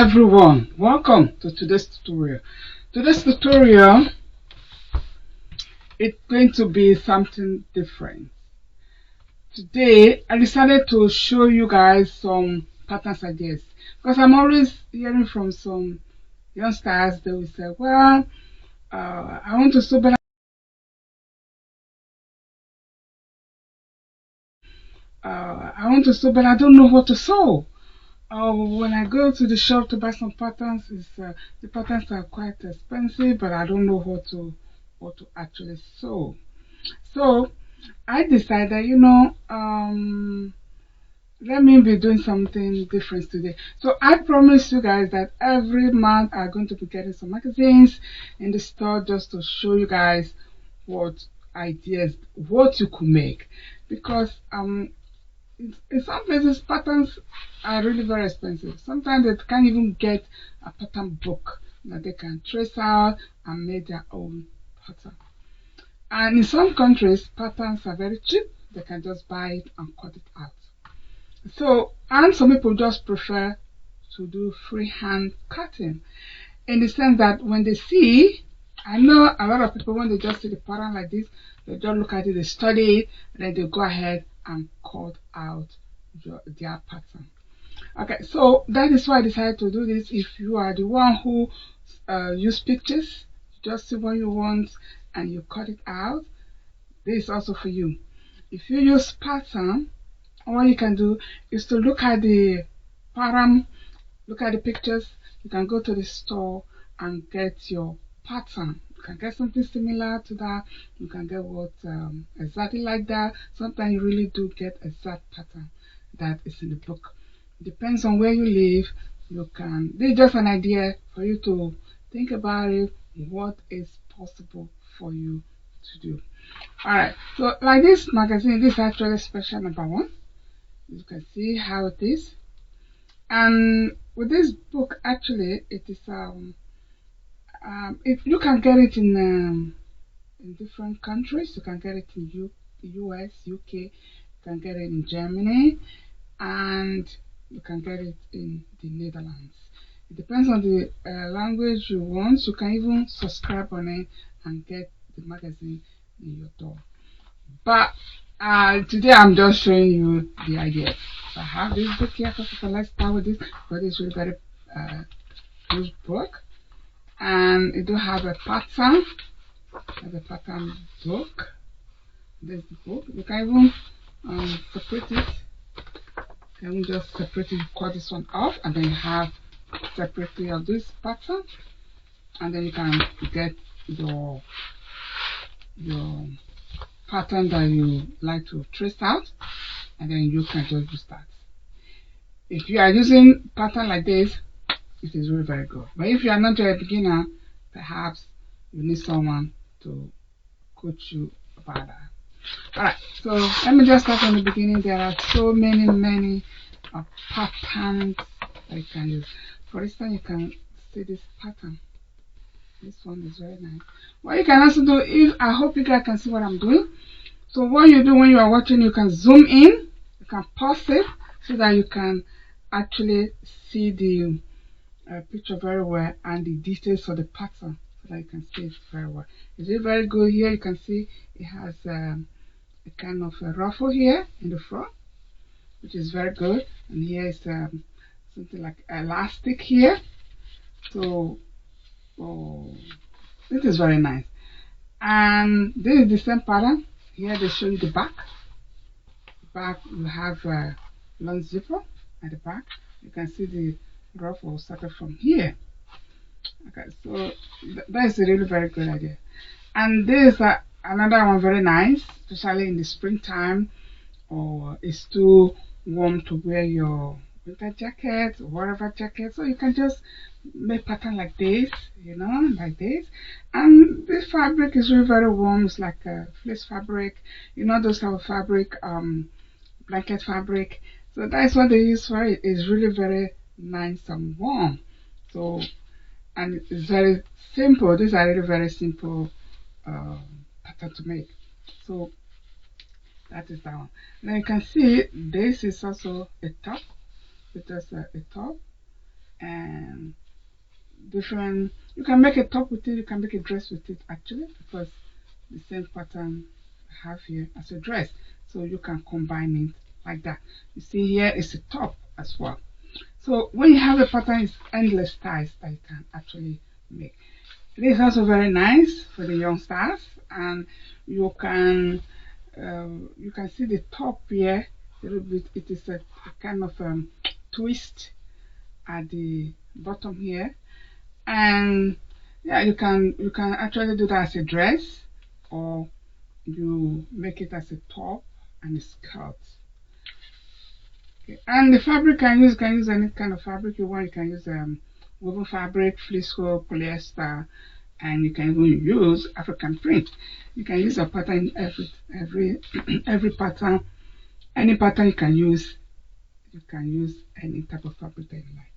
everyone, welcome to today's tutorial. Today's tutorial is going to be something different. Today I decided to show you guys some patterns ideas because I'm always hearing from some youngsters. They will say, well, I want to sew but I don't know what to sew. When I go to the shop to buy some patterns, the patterns are quite expensive, but I don't know what to actually sew. So I decided, let me be doing something different today. So I promise you guys that every month I'm going to be getting some magazines in the store just to show you guys what ideas, what you could make, because in some places patterns are really very expensive. Sometimes they can't even get a pattern book that they can trace out and make their own pattern. And in some countries patterns are very cheap. They can just buy it and cut it out. So, and some people just prefer to do freehand cutting, in the sense that when they see, I know a lot of people, when they just see the pattern like this, they don't look at it, they study it, and then they go ahead and cut out their pattern. Okay, so that is why I decided to do this. If you are the one who use pictures, just see what you want and you cut it out, this is also for you. If you use pattern, what you can do is to look at the pattern, look at the pictures. You can go to the store and get your pattern. You can get something similar to that. You can get what exactly like that. Sometimes you really do get exact pattern that is in the book. Depends on where you live. You can. This is just an idea for you to think about it. What is possible for you to do? Alright, so like this magazine, this is actually special number 1. You can see how it is. And with this book, actually, it is you can get it in different countries. You can get it in US, UK. You can get it in Germany, and you can get it in the Netherlands. It depends on the language you want. You can even subscribe on it and get the magazine in your door. But today I'm just showing you the idea. So I have this book here. First of all, let's start with this, because it's really very good book, and it do have a pattern. There's a pattern book. There's the book. You can even separate it. You can just separate it, cut this one off, and then you have separately of this pattern, and then you can get your pattern that you like to trace out, and then you can just do that. If you are using pattern like this, it is really very good. But if you are not a beginner, perhaps you need someone to coach you about that. Alright, so let me just start from the beginning. There are so many patterns that you can use. For instance, you can see this pattern. This one is very nice. What you can also do, if I hope you guys can see what I'm doing. So what you do when you are watching, you can zoom in, you can pause it so that you can actually see the picture very well and the details of the pattern, so that you can see it very well. It's really very good. Here you can see it has a kind of a ruffle here in the front, which is very good, and here is something like elastic here. So this is very nice. And this is the same pattern. Here they show you the back. The back you have a long zipper at the back. You can see the ruffle started from here. Okay, so that is a really very good idea. And this is another one very nice, especially in the springtime, or it's too warm to wear your winter jacket or whatever jacket. So you can just make pattern like this, like this. And this fabric is really very warm. It's like a fleece fabric, those type of fabric, blanket fabric. So that's what they use for it. It's really very nice and warm. So, and it's very simple. These are really very simple pattern to make. So that is that one. Now you can see this is also a top. It is a top, and different. You can make a top with it. You can make a dress with it actually, because the same pattern I have here as a dress. So you can combine it like that. You see here is a top as well. So when you have a pattern, it's endless styles that you can actually make. It is also very nice for the young stars, and you can see the top here a little bit. It is a kind of twist at the bottom here, and yeah, you can actually do that as a dress, or you make it as a top and a skirt. Okay. And the fabric can use any kind of fabric you want. You can use woven fabric, fleece, polyester, and you can even use African print. You can use a pattern every every pattern, any pattern you can use. You can use any type of fabric that you like.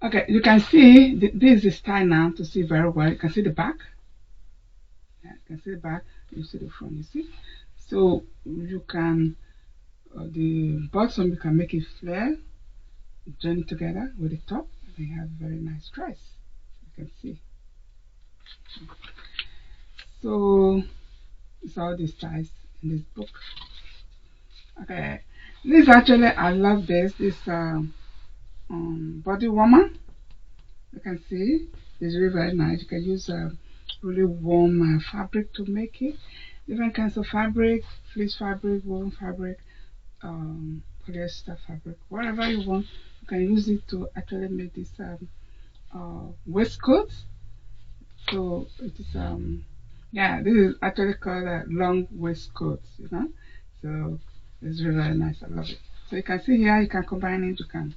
Okay, you can see this is the style now to see very well. You can see the back. Yeah, you can see the back. You see the front. You see. So you can the bottom you can make it flare, join it together with the top. They have very nice dress. You can see. So it's all the styles in this book. Okay, this actually I love this. This body warmer. You can see it's really very nice. You can use really warm fabric to make it. Different kinds of fabric, fleece fabric, woven fabric, polyester fabric, whatever you want. You can use it to actually make this waistcoat. So it is yeah, this is actually called a long waistcoat, you know. So it's really very nice. I love it. So you can see here, you can combine it. You can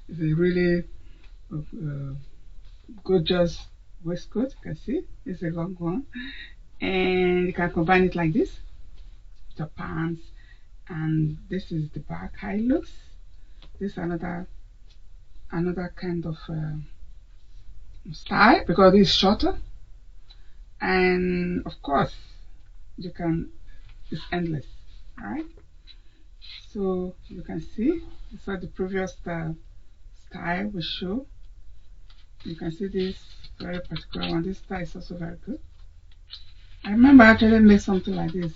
it's a really gorgeous waistcoat. You can see it's a long one, and you can combine it like this, the pants, and this is the back. How it looks. This is another kind of style because it's shorter, and of course you can. It's endless. All right. So you can see. So the previous style we show. You can see this very particular one. This style is also very good. I remember I actually made something like this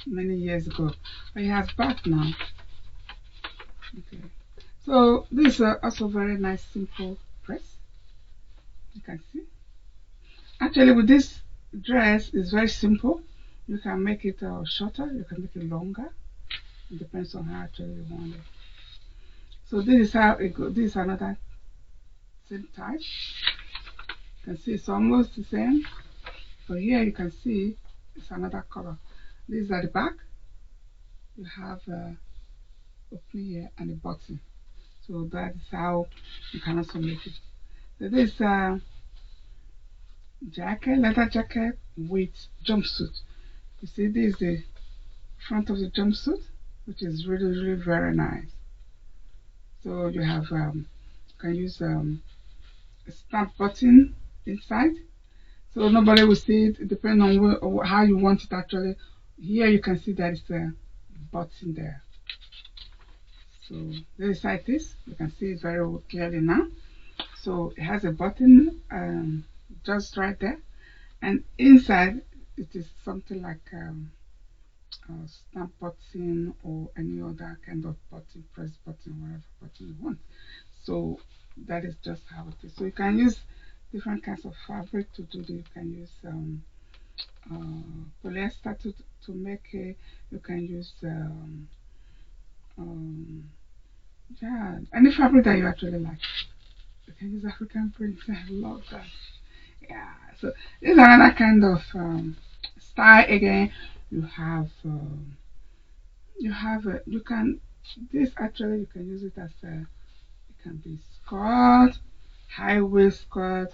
many years ago, but it has back now. Okay. So this is also very nice, simple dress. You can see. Actually, with this dress, it's very simple. You can make it shorter. You can make it longer. It depends on how actually you want it. So this is how it goes. This is another same type. You can see it's almost the same. So here you can see it's another color. This is at the back. You have opening here and a button. So that is how you can also make it. So this jacket, leather jacket with jumpsuit. You see this is the front of the jumpsuit, which is really very nice. So you have you can use a stamp button inside, so nobody will see it. Depending on how you want it actually. Here you can see there is a button there. So this is like this. You can see it very clearly now. So it has a button just right there, and inside it is something like a stamp button or any other kind of button, press button, whatever button you want. So that is just how it is. So you can use different kinds of fabric to do this. You can use polyester to make it. You can use um, yeah, any fabric that you actually like. You can use African print. I love that. Yeah. So this is another kind of style again. You have you can this actually you can use it as a it can be skirt, high waist skirt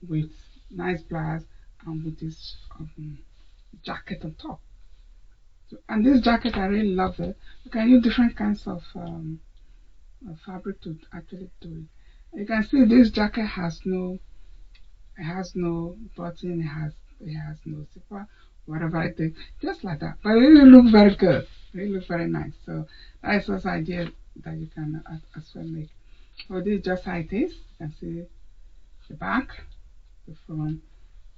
with nice blouse and with this jacket on top. So, and this jacket I really love it. You can use different kinds of fabric to actually do it. You can see this jacket has no button, it has no zipper, whatever it is, just like that. But it really look very good. It really look very nice. So that is also idea that you can as well make. So this is just how it is. You can see the back, the front,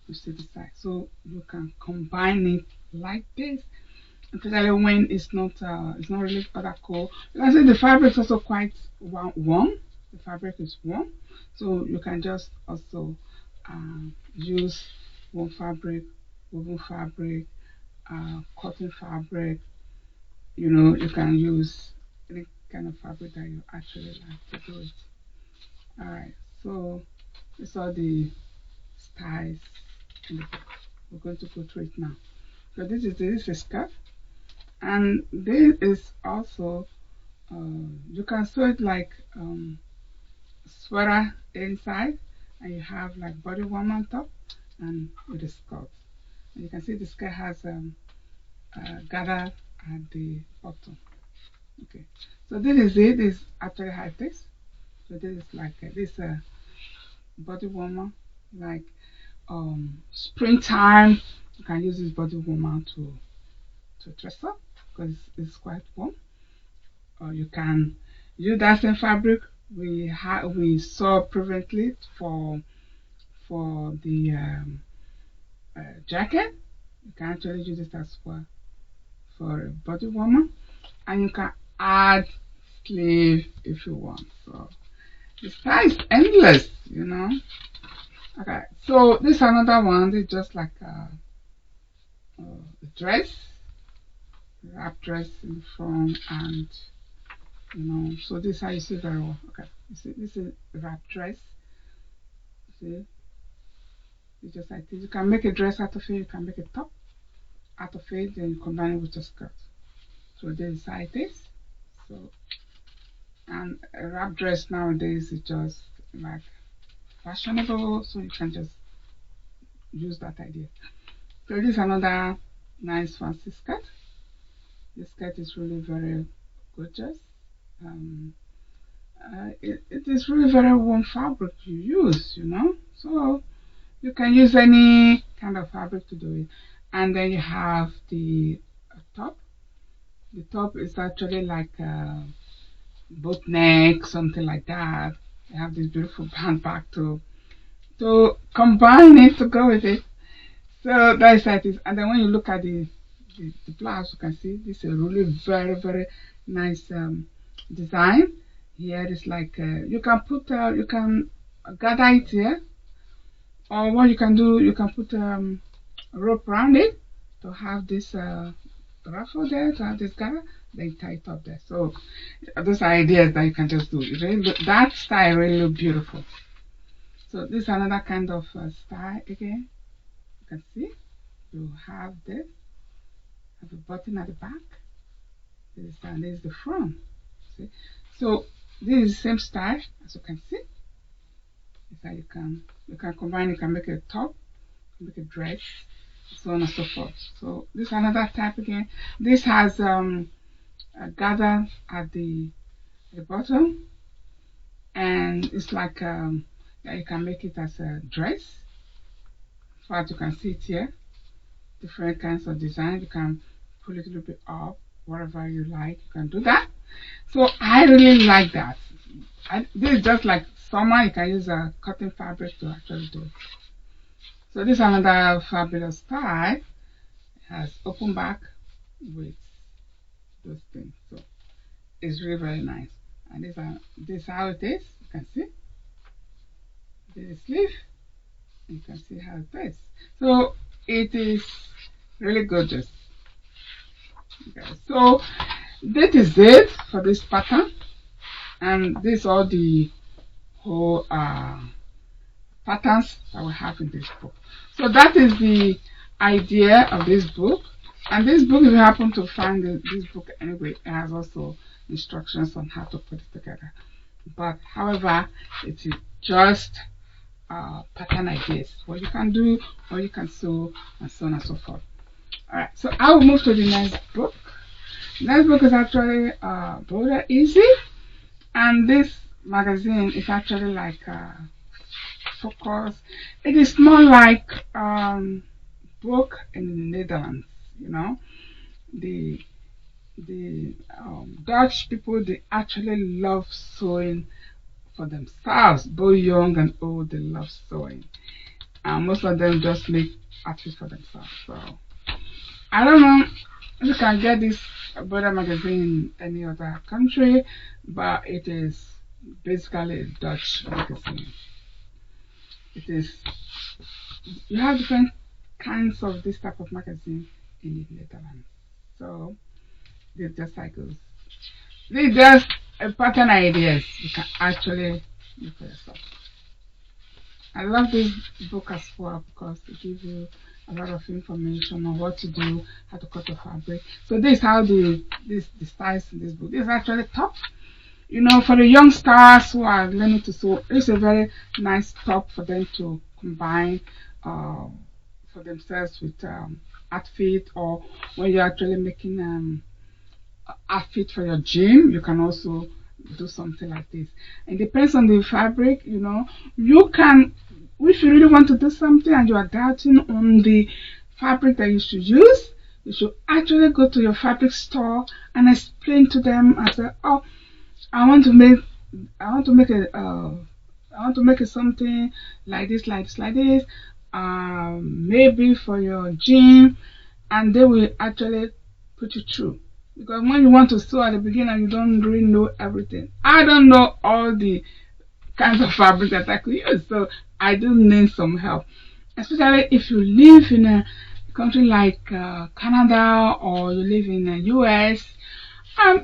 you see the side. So you can combine it like this, especially when it's not really that cold. You can see the fabric is also quite warm. The fabric is warm, so you can just also use warm fabric, woven fabric, cotton fabric. You can use any kind of fabric that you actually like to do it. All right, so these are the styles in the book. We're going to go through it now. So this is a skirt, and this is also you can sew it like sweater inside, and you have like body warmer on top, and with the skirt. And you can see the skirt has gather at the bottom. Okay, so this is it. This is actually how it is. So this is like this body warmer, like springtime. You can use this body warmer to dress up because it's quite warm. Or you can use that same fabric we saw previously for the jacket. You can actually use it as well for a body warmer, and you can add sleeve if you want. So the style is endless. Okay, so this is another one. It's just like a dress, wrap dress in the front, and so this is how you see very well. Okay, you see, this is a wrap dress. See, it's just like this. You can make a dress out of it. You can make a top out of it, then you combine it with a skirt. So this is how it is. So, and a wrap dress nowadays is just like fashionable, so you can just use that idea. So this is another nice fancy skirt. This skirt is really very gorgeous. Um, it is really very warm fabric you use. So you can use any kind of fabric to do it. And then you have the top. The top is actually like a boat neck, something like that. You have this beautiful handbag to combine it to go with it. So that's how it is. And then when you look at the blouse, you can see this is a really very nice design. Here it's like you can gather it here, or what you can do, you can put a rope around it to have this ruffle there, to have this gather, then tie it up there. So those are ideas that you can just do. That style really look beautiful. So this is another kind of style again. You can see you have this, have a button at the back. This is the front. See, so this is the same style as you can see. This how you can combine. You can make a top, make a dress, so on and so forth. So this is another type again. This has a gather at the bottom, and it's like yeah, you can make it as a dress. So as you can see it here, different kinds of design. You can pull it a little bit up, whatever you like. You can do that. So I really like that. This is just like summer. You can use a cotton fabric to actually do it. So this is another fabulous style. It has open back with those things. So it's really very nice. And this is how it is. You can see. This is sleeve. You can see how it is. So it is really gorgeous. Okay, so that is it for this pattern, and this is all the whole patterns that we have in this book. So that is the idea of this book. And this book, if you happen to find this book anyway, it has also instructions on how to put it together. But however, it is just pattern ideas, what you can do, what you can sew, and so on and so forth. Alright, so I will move to the next book. The next book is actually Border Easy, and this magazine is actually like focus. It is more like book in the Netherlands. The Dutch people, they actually love sewing for themselves. Both young and old, they love sewing. And most of them just make outfits for themselves. So I don't know if you can get this Brother magazine in any other country, but it is basically a Dutch magazine. It is, you have different kinds of this type of magazine in the Netherlands. So they're just like those. They're just pattern ideas you can actually do for yourself. I love this book as well because it gives you a lot of information on what to do, how to cut the fabric. So this is how the styles in this book. This is actually top. You know, for the young stars who are learning to sew, it's a very nice top for them to combine for themselves with outfit, or when you're actually making outfit for your gym, you can also do something like this. It depends on the fabric, you know. You can, if you really want to do something and you are doubting on the fabric that you should use, you should actually go to your fabric store and explain to them and say, oh, I want to make a something like this, like this, like this, maybe for your gym, and they will actually put you through. Because when you want to sew at the beginning, you don't really know everything. I don't know all the kinds of fabric that I could use, so I do need some help. Especially if you live in a country like Canada, or you live in the US,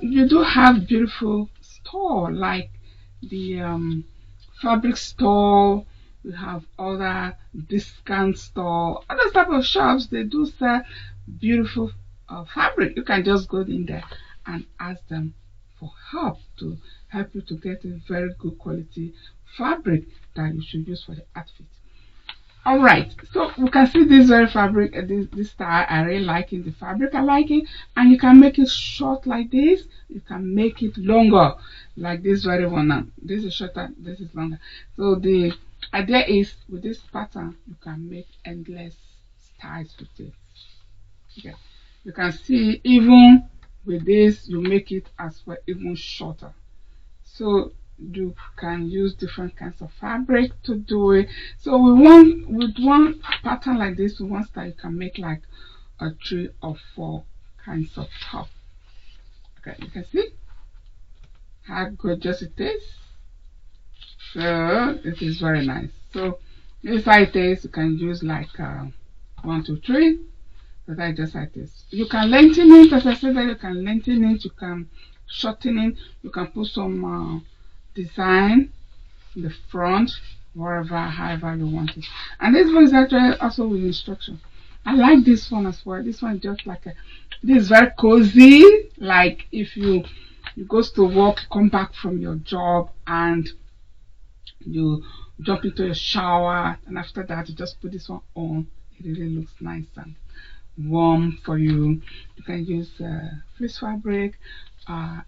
you do have beautiful store like the fabric store. You have other discount store, other type of shops. They do sell beautiful fabric. You can just go in there and ask them for help to help you to get a very good quality fabric that you should use for the outfit. Alright, so we can see this very fabric, this style. I really like it. The fabric, I like it. And you can make it short like this. You can make it longer like this very one now. This is shorter, this is longer. So the idea is, with this pattern, you can make endless styles with it. Okay. You can see even with this, you make it as well even shorter. So you can use different kinds of fabric to do it. So with one pattern like this, with one style, you can make like a 3 or 4 kinds of top. Okay, you can see how gorgeous it is. So it is very nice. So this like this, you can use like 1, 2, 3. So that just like this. You can lengthen it, as I said, that you can lengthen it, you can shorten it, you can put some design in the front, wherever, however you want it. And this one is actually also with instruction. I like this one as well. This one is just like this is very cozy. Like if you go to work, come back from your job, and you jump into your shower, and after that you just put this one on. It really looks nice and warm for you. You can use fleece fabric,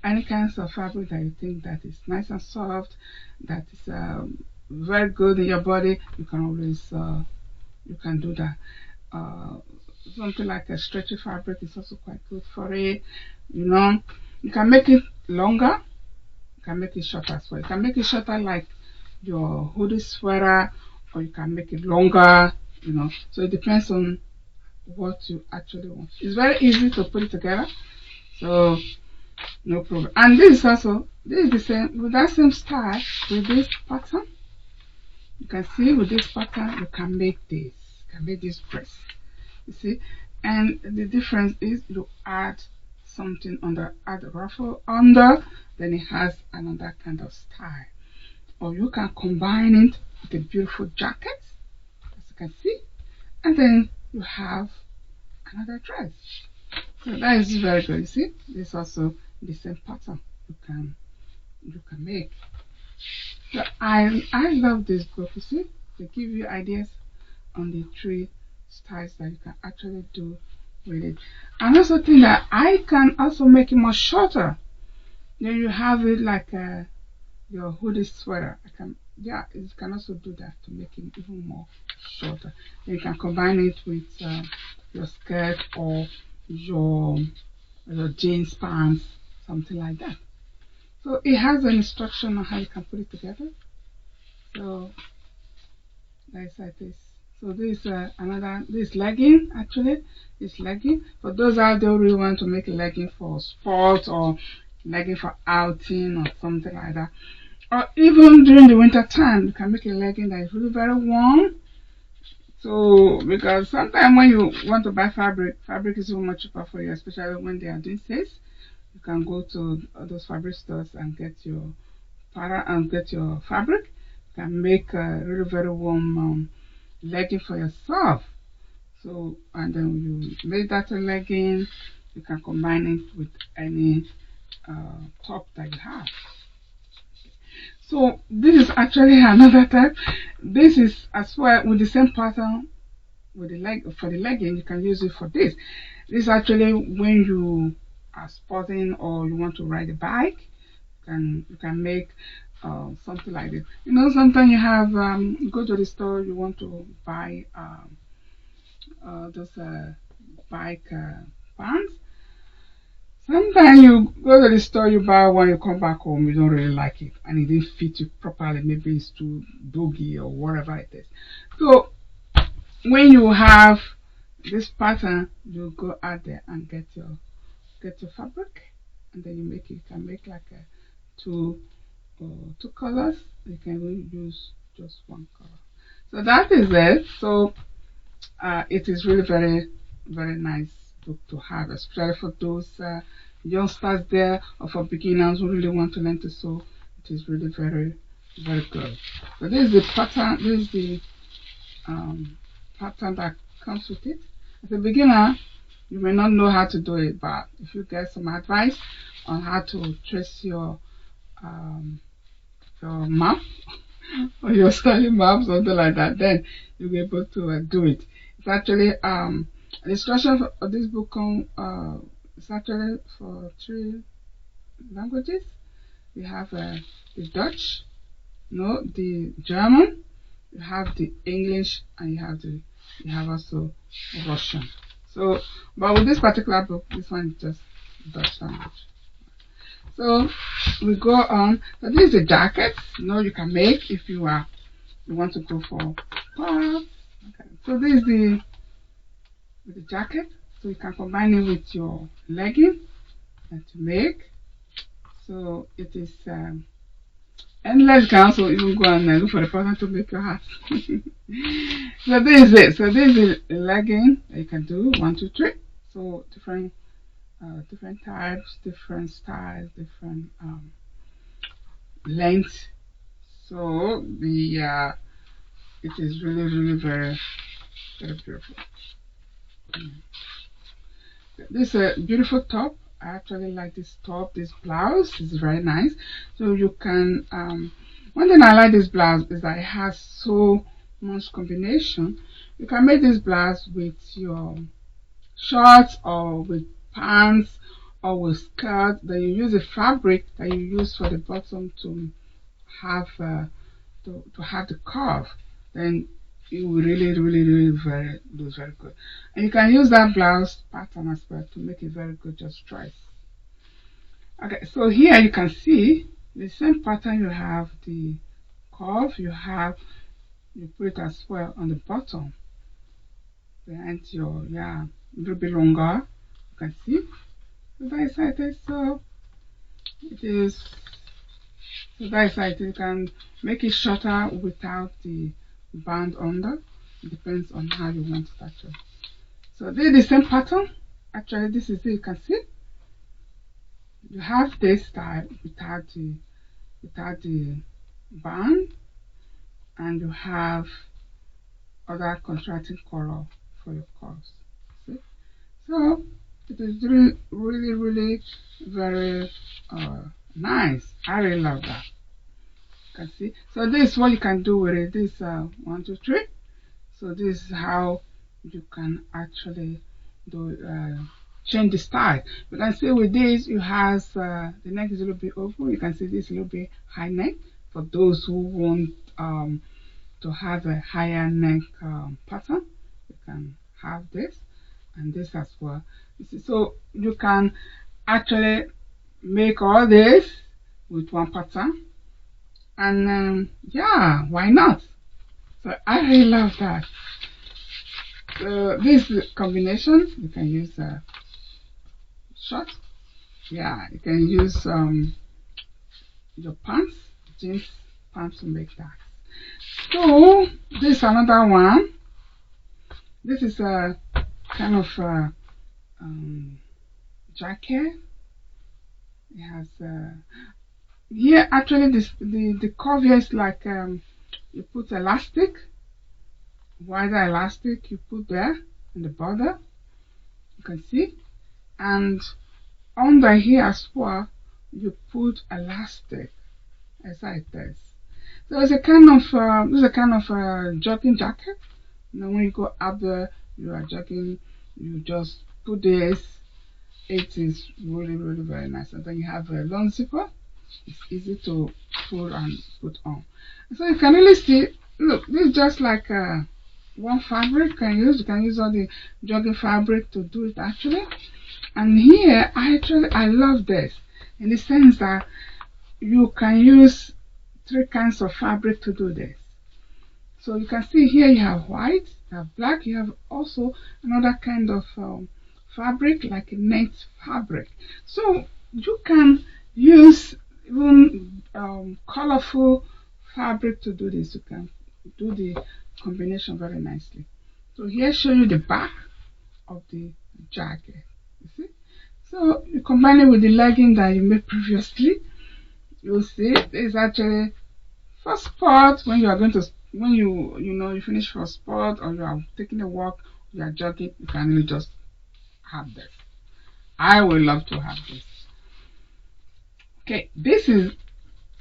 any kinds of fabric that you think that is nice and soft, that is very good in your body. You can always you can do that. Something like a stretchy fabric is also quite good for it. You know, you can make it longer, you can make it shorter as well. You can make it shorter like your hoodie sweater, or you can make it longer, you know. So it depends on what you actually want. It's very easy to put it together, so no problem. And this is also, this is the same with that same style with this pattern. You can see with this pattern you can make this, dress. You see, and the difference is you add something under, add a ruffle under, then it has another kind of style. Or you can combine it with a beautiful jacket, as you can see, and then you have another dress. So that is very good. You see, this is also the same pattern you can make. So I love this book. You see, they give you ideas on the 3 styles that you can actually do with it. And also think that I can also make it more shorter. Then you have it like your hoodie sweater. Yeah, you can also do that to make it even more shorter. Then you can combine it with your skirt, or your jeans pants, something like that. So it has an instruction on how you can put it together. So that's like this. So this this legging actually. This legging for those out there who really want to make a legging for sport or legging for outing or something like that. Or even during the winter time, you can make a legging that is really very warm. So because sometimes when you want to buy fabric is so much cheaper for you, especially when they are doing sales. You can go to those fabric stores and get your pattern and get your fabric. You can make a really very warm legging for yourself. So and then you make that a legging. You can combine it with any top that you have. So this is actually another type. This is as well with the same pattern with the leg for the legging. You can use it for this. This is actually when you are sporting or you want to ride a bike. You can make something like this. You know, sometimes you have you go to the store, you want to buy those bike pants. Sometimes you go to the store, you buy one, you come back home, you don't really like it, and it didn't fit you properly. Maybe it's too doggy or whatever it is. So when you have this pattern, you go out there and get your fabric, and then you make it. You can make like a two colors. You can really use just one color. So that is it. So it is really very nice book to have, especially for those youngsters there or for beginners who really want to learn to sew. It is really very good. So this is the pattern. This is the pattern that comes with it. As a beginner, you may not know how to do it, but if you get some advice on how to trace um, your map or your styling map, something like that, then you'll be able to do it. It's actually the instruction for this book it's actually for 3 languages. We have the Dutch, no, the German, you have the English, and you have also Russian. So, but with this particular book, this one is just Dutch language. So we go on. So this is the jacket. You know, you can make if you want to go for puff. Okay. So this is the jacket. So you can combine it with your legging and to make. So it is endless. You can also even go and look for the pattern to make your hat. So this is it. So this is the legging that you can do 1, 2, 3. So different types, different styles, different lengths. So the it is really very beautiful. This is a beautiful top. I actually like this top. This blouse is very nice. So you can one thing I like this blouse is that it has so much combination. You can make this blouse with your shorts or with pants or with skirt. Then you use a fabric that you use for the bottom to have to have the curve. Then it will really very good. And you can use that blouse pattern as well to make it very good, just twice. Okay, so here you can see the same pattern. You have the curve, you put it as well on the bottom behind your, yeah, a little bit longer. You can see so that is it. So it is so that is it. You can make it shorter without the band under. It depends on how you want it actually. So this is the same pattern. Actually, this is it. You can see you have this style without the band, and you have other contrasting color for your curves. See? So it is really very nice. I really love that. You can see. So this is what you can do with it. This 1, 2, 3. So this is how you can actually do change the style. You can see with this you have the neck is a little bit open. You can see this a little bit high neck for those who want to have a higher neck pattern. You can have this and this as well. You see, so you can actually make all this with one pattern. And yeah, why not? So I really love that. So this combination, you can use short. Yeah, you can use your pants, jeans pants to make that. So this is another one. This is a kind of jacket. It has here actually this the cover is like you put elastic, wider elastic you put there in the border. You can see, and under here as well you put elastic as like this. So it's a kind of this is a kind of jogging jacket. You know, when you go up there, you are jogging, you just put this. It is really very nice. And then you have a long zipper. It's easy to pull and put on. So you can really see. Look, this is just like one fabric you can use. You can use all the jogging fabric to do it actually. And here, I love this in the sense that you can use 3 kinds of fabric to do this. So you can see here you have white, you have black, you have also another kind of fabric like a net fabric. So you can use even colorful fabric to do this. You can do the combination very nicely. So here show you the back of the jacket. You see? So you combine it with the legging that you made previously. You'll see it's actually for sport when you are going to you finish for sport or you are taking a walk, you are jogging, you can really just have this. I would love to have this. Okay, this is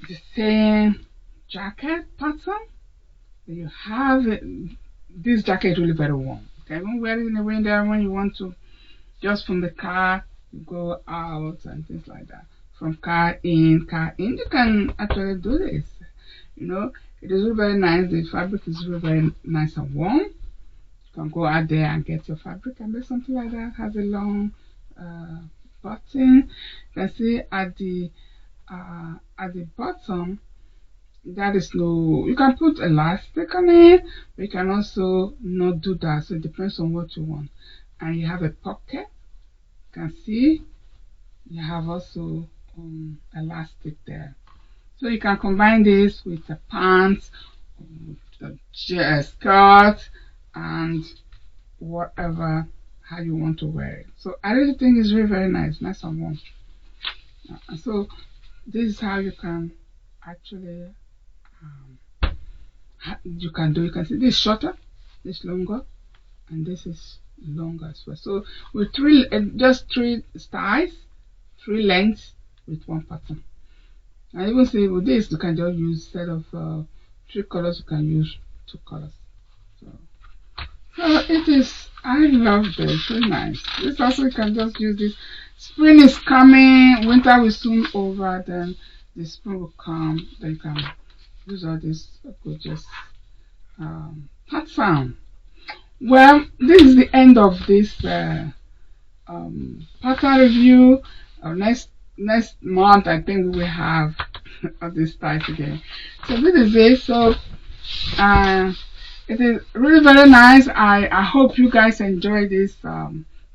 the same jacket pattern. You have it. This jacket is really very warm. Okay, don't wear it in the winter when you want to just from the car go out and things like that. From car in, you can actually do this. You know, it is really very nice. The fabric is really very nice and warm. You can go out there and get your fabric and make something like that. Has a long button. You can see at the bottom that is no. You can put elastic on it, but you can also not do that. So it depends on what you want. And you have a pocket. You can see you have also elastic there. So you can combine this with the pants, the skirt, and whatever how you want to wear it. So I really think it's really very nice and warm. So this is how you can actually you can do. You can see this is shorter, this is longer, and this is longer as well. So with just 3 styles, 3 lengths with 1 pattern. I even say with this you can just use instead of 3 colors you can use 2 colors. So it is. I love this. So nice. This also you can just use this. Spring is coming. Winter will soon over. Then the spring will come. Then you can use all this gorgeous pattern. Well, this is the end of this pattern review. Next month I think we will have all this styles again. So this is it. So it is really very nice. I hope you guys enjoy this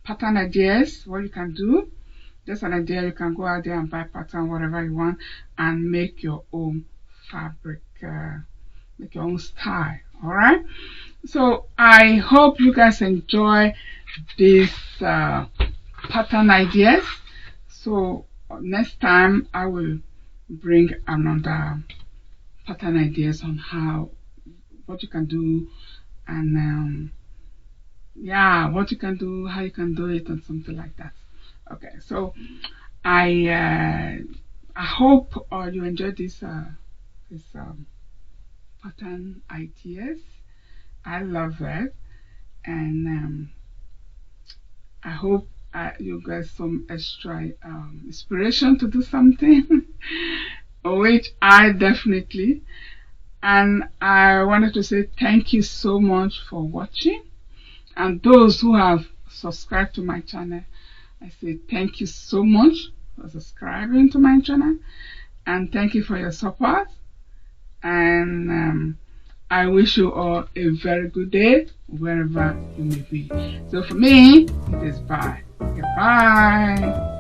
pattern ideas. What you can do, just an idea. You can go out there and buy pattern whatever you want and make your own fabric, make your own style. All right. So I hope you guys enjoy this pattern ideas. So next time I will bring another pattern ideas on what you can do and yeah, what you can do, how you can do it, and something like that. Okay, so I hope you enjoyed this pattern ideas. I love it, and I hope you get some extra inspiration to do something, which I definitely. And I wanted to say thank you so much for watching, and those who have subscribed to my channel, I say thank you so much for subscribing to my channel. and thank you for your support. And I wish you all a very good day wherever you may be. So for me, it is bye. Goodbye.